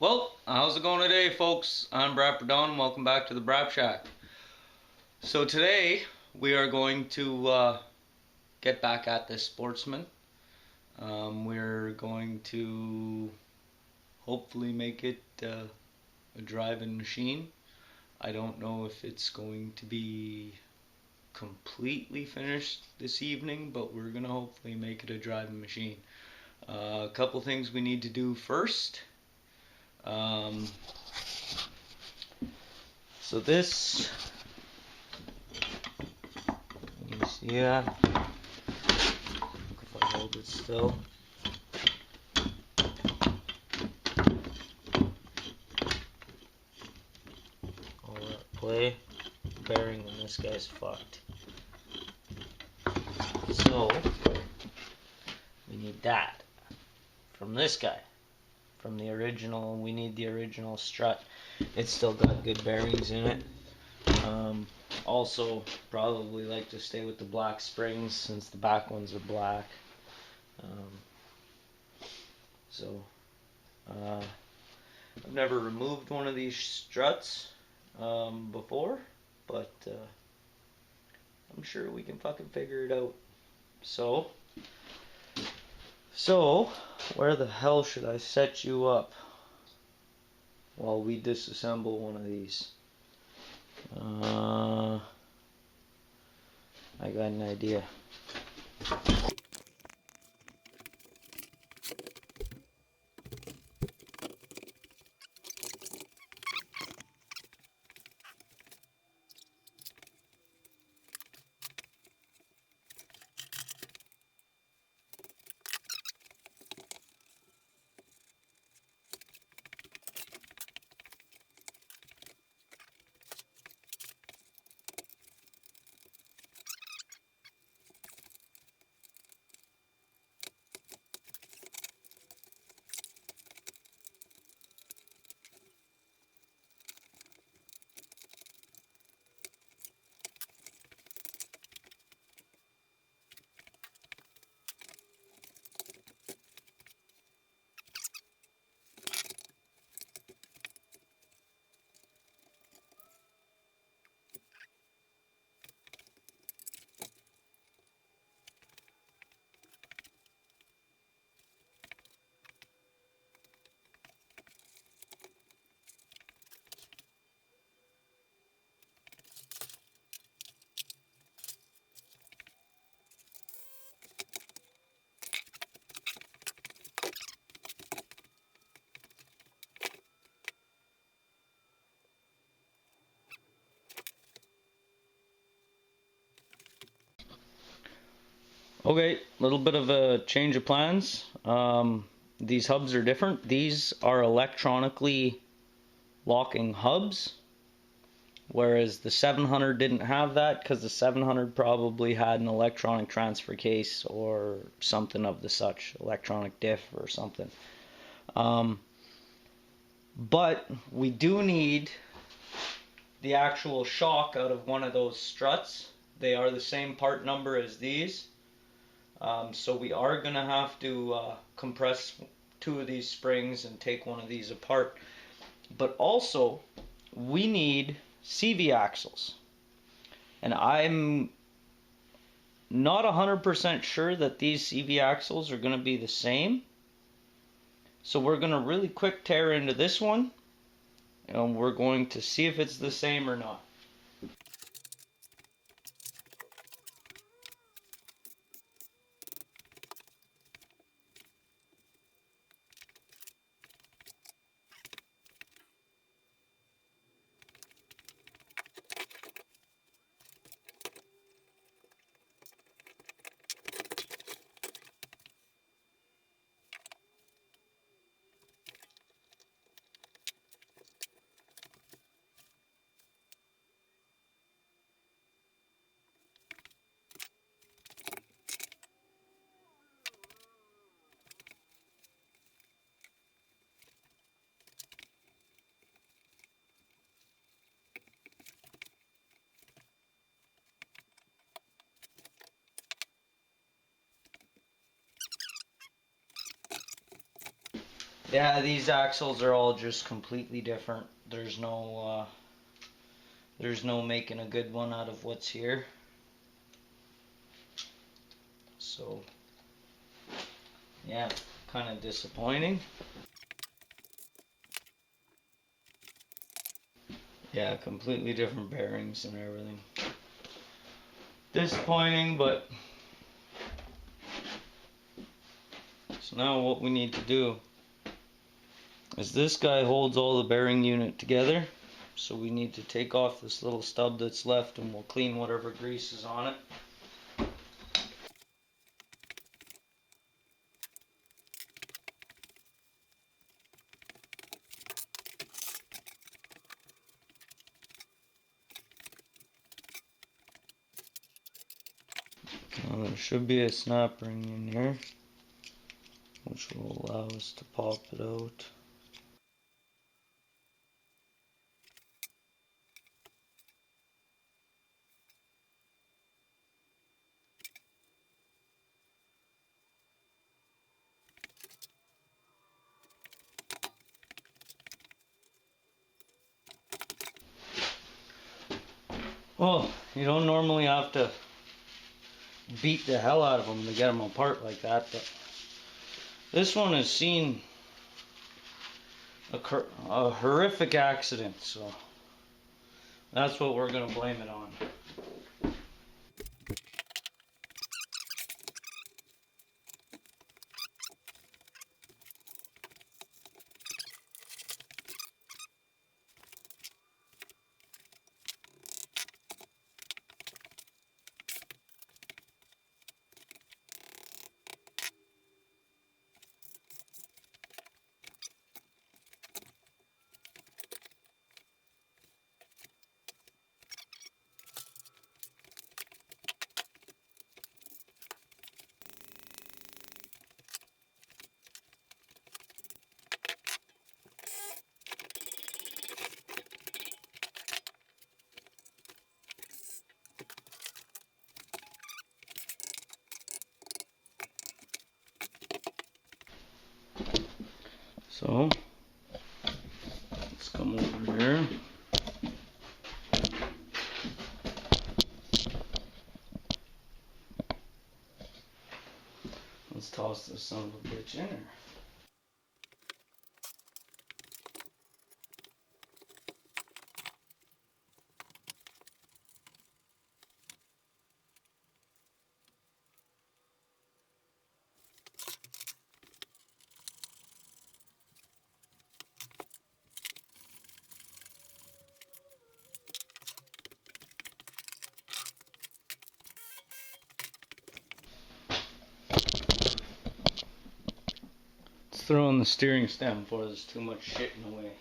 Well, how's it going today, folks? I'm Braap and welcome back to the Braap Shack. So today we are going to get back at this Sportsman. We're going to hopefully make it a driving machine. I don't know if it's going to be completely finished this evening, but we're going to hopefully make it a driving machine. A couple things we need to do first. So this, you see that? If I hold it still. All that play, bearing on this guy's fucked. So we need that from this guy. From the original, we need the original strut. It's still got good bearings in it. Also, probably like to stay with the black springs since the back ones are black. I've never removed one of these struts before, but I'm sure we can fucking figure it out. So, where the hell should I set you up while we disassemble one of these? I got an idea. Okay, a little bit of a change of plans. These hubs are different. These are electronically locking hubs, whereas the 700 didn't have that because the 700 probably had an electronic transfer case or something of the such, electronic diff or something. But we do need the actual shock out of one of those struts. They are the same part number as these. So we are going to have to compress two of these springs and take one of these apart. But also, we need CV axles. And I'm not 100% sure that these CV axles are going to be the same. So we're going to really quick tear into this one. And we're going to see if it's the same or not. Yeah, these axles are all just completely different. There's no making a good one out of what's here. So, yeah, kind of disappointing. Yeah, completely different bearings and everything. Disappointing, but so now what we need to do is this guy holds all the bearing unit together. So we need to take off this little stub that's left and we'll clean whatever grease is on it. Now there should be a snap ring in here, which will allow us to pop it out. Well, you don't normally have to beat the hell out of them to get them apart like that, but this one has seen a horrific accident, so that's what we're going to blame it on. So, let's come over here. Let's toss this son of a bitch in there. Let's throw in the steering stem before there's too much shit in the way.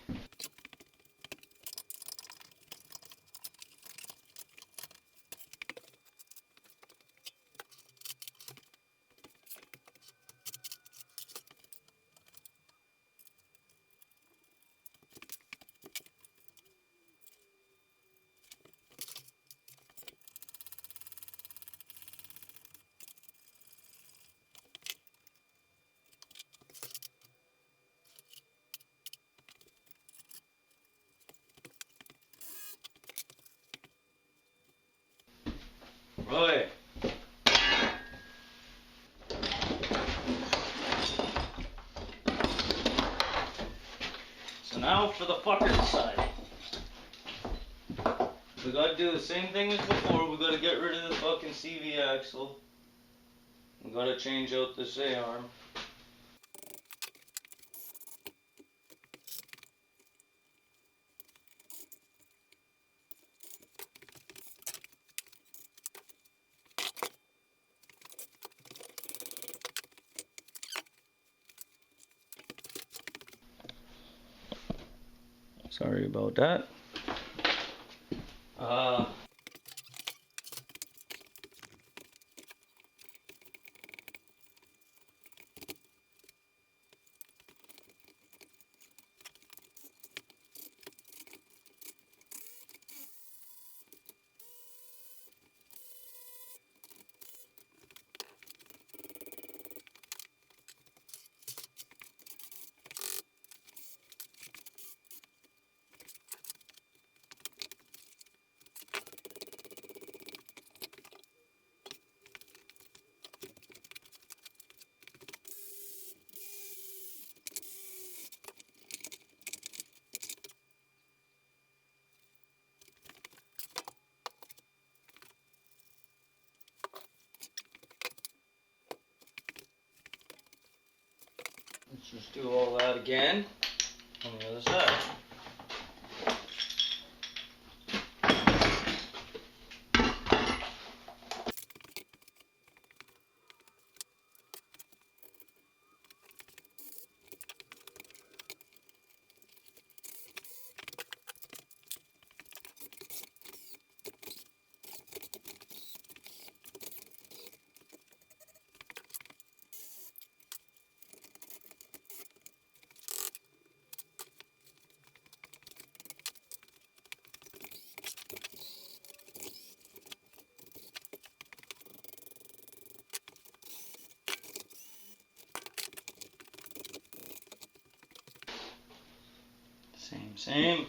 Right. So now for the fucker side. We gotta do the same thing as before. We gotta get rid of the fucking CV axle. We gotta change out this A-arm. Sorry about that. Just do all that again on the other side. Same.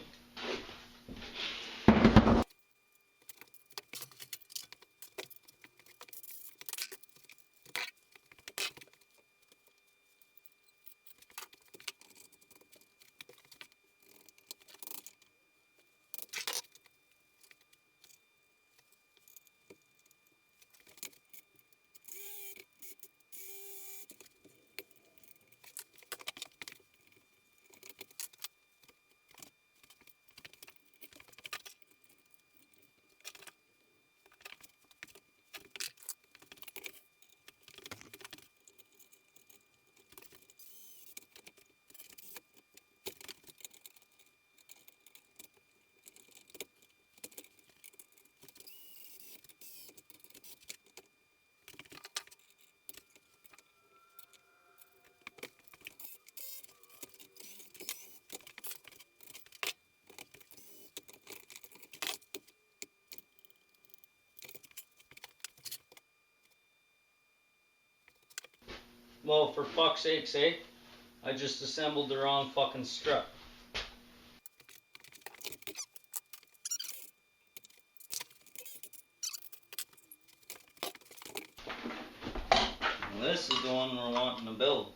Well, for fuck's sakes, eh? I just assembled the wrong fucking strut. Well, this is the one we're wanting to build.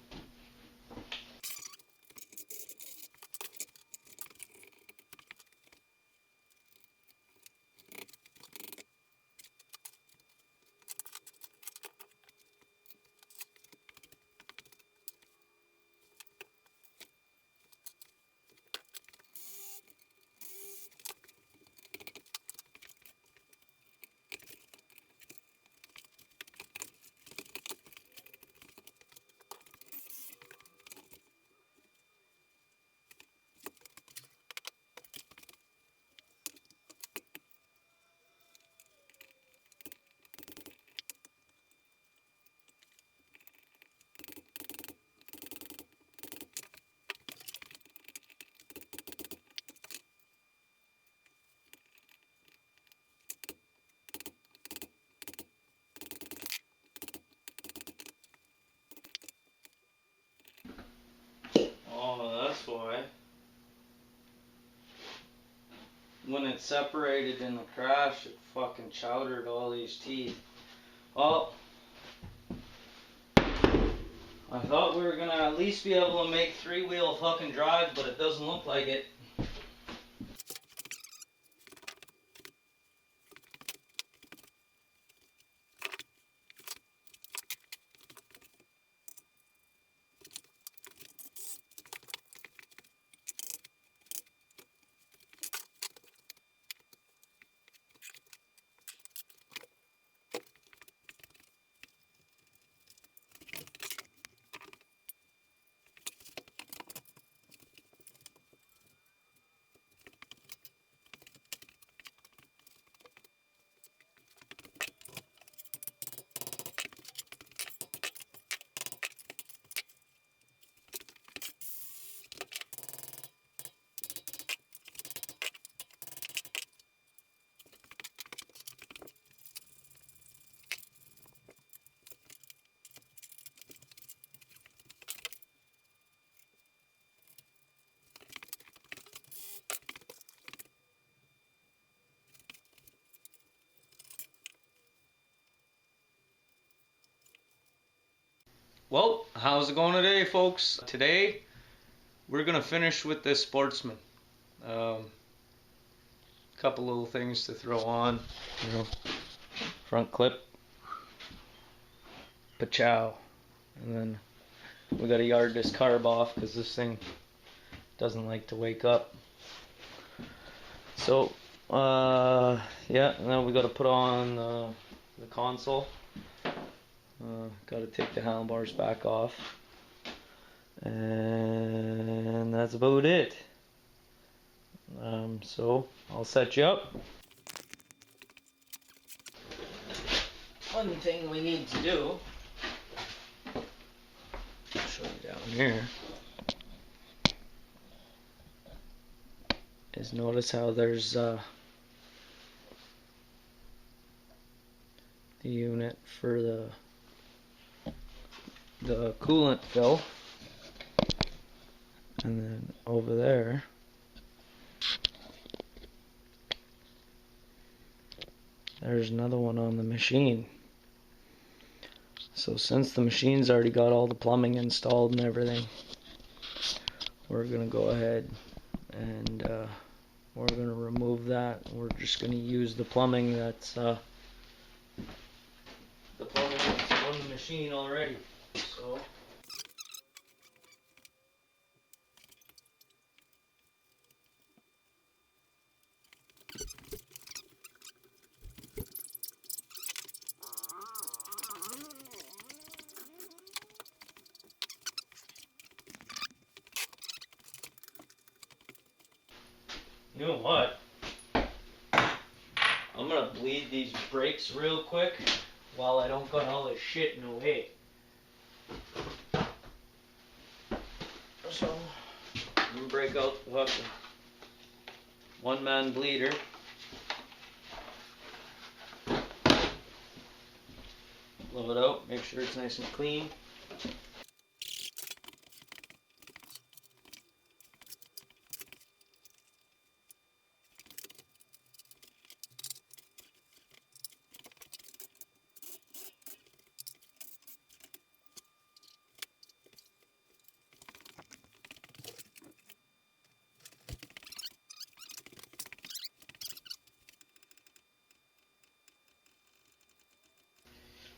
Oh, that's why. When it separated in the crash, it fucking chowdered all these teeth. Well, I thought we were gonna at least be able to make three-wheel fucking drive, but it doesn't look like it. Well, how's it going today, folks? Today, we're gonna finish with this Sportsman. Couple little things to throw on, front clip, pachow, and then We gotta yard this carb off because this thing doesn't like to wake up. So, yeah, now we gotta put on the console. Gotta take the handlebars back off. And that's about it. So, I'll set you up. One thing we need to do, I'll show you down here, is notice how there's the unit for the coolant fill, and then over there there's another one on the machine. So since the machine's already got all the plumbing installed and everything, we're gonna go ahead and we're gonna remove that. We're just gonna use the plumbing that's on the machine already. So you know what? I'm gonna bleed these brakes real quick while I don't got all this shit in the way. So I'm gonna break out the fucking one-man bleeder. Blow it out, make sure it's nice and clean.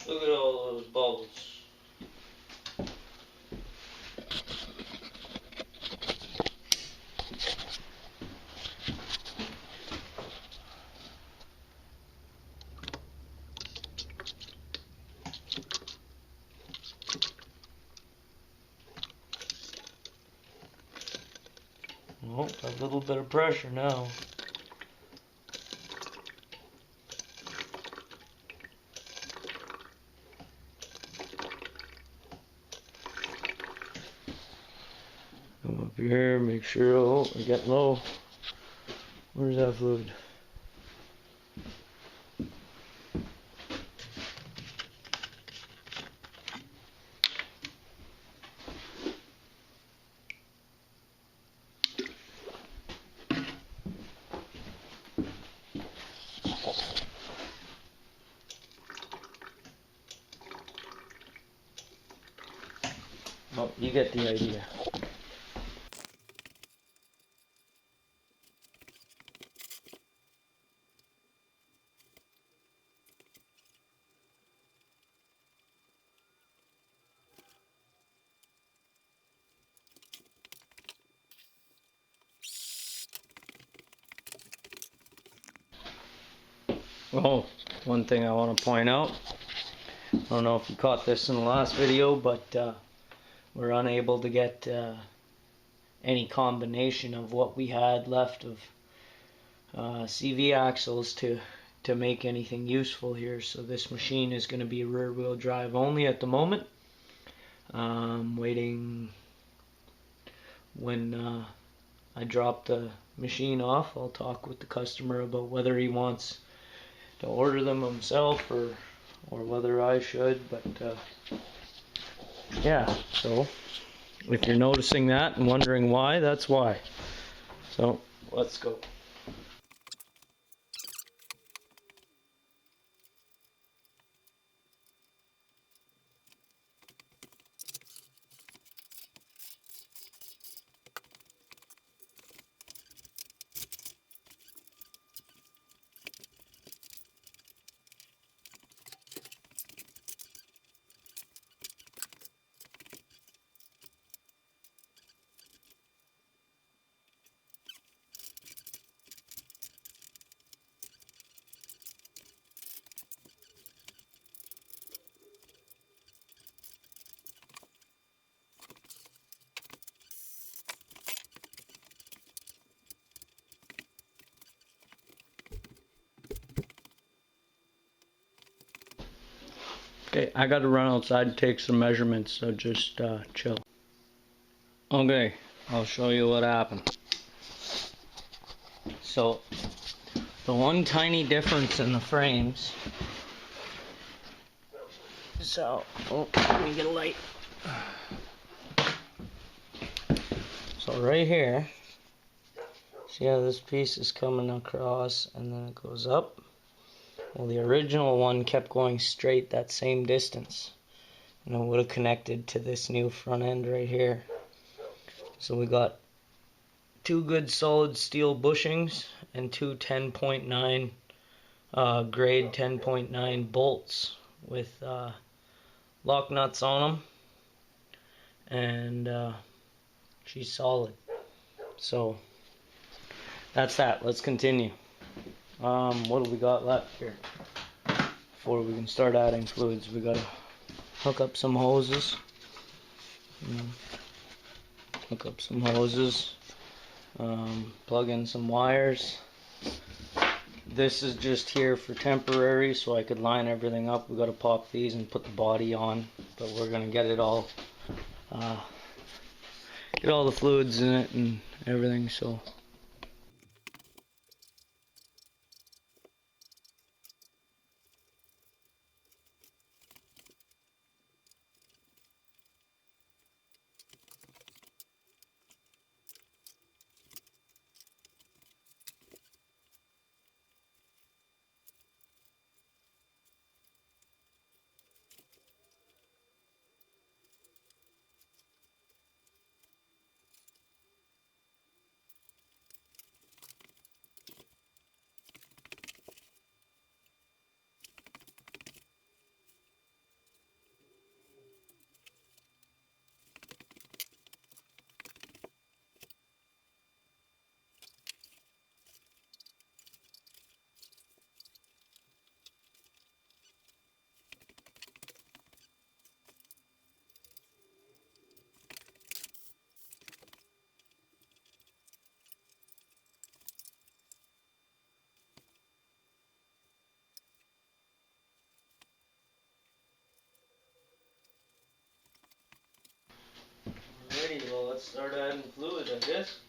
Look at all those bubbles. Oh, a little bit of pressure now. Come up here, make sure, oh, we're getting low. Where's that fluid? Oh, you get the idea. Oh, one thing I want to point out, I don't know if you caught this in the last video, but we're unable to get any combination of what we had left of CV axles to make anything useful here. So this machine is going to be rear wheel drive only at the moment. Waiting when I drop the machine off, I'll talk with the customer about whether he wants to order them himself or whether I should, but yeah, so if you're noticing that and wondering why, that's why. So let's go. Okay, I gotta run outside and take some measurements, so just chill. Okay, I'll show you what happened. So, the one tiny difference in the frames. So, let me get a light. So right here, see how this piece is coming across and then it goes up? Well, the original one kept going straight that same distance. And it would have connected to this new front end right here. So we got two good solid steel bushings and two 10.9 grade 10.9 bolts with lock nuts on them, and she's solid. So that's that. Let's continue. What do we got left here? Before we can start adding fluids, we gotta hook up some hoses. Plug in some wires. This is just here for temporary, so I could line everything up. We got to pop these and put the body on, but we're gonna get it all, get all the fluids in it and everything. So. Alrighty, well, let's start adding fluid, I guess.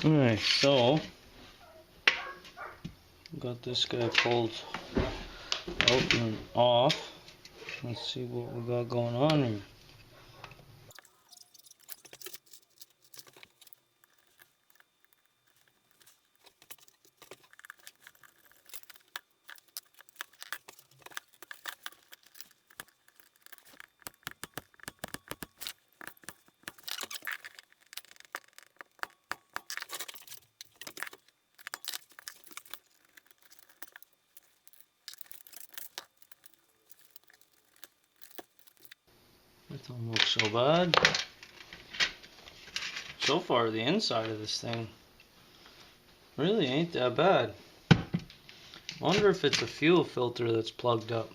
Alright, so got this guy pulled out and off. Let's see what we got going on here. That don't look so bad. So far, the inside of this thing really ain't that bad. Wonder if it's a fuel filter that's plugged up.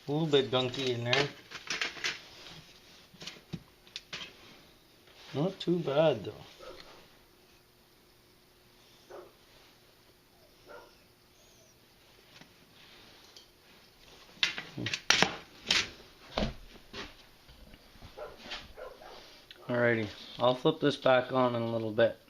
A little bit gunky in there. Not too bad though. Alrighty, I'll flip this back on in a little bit.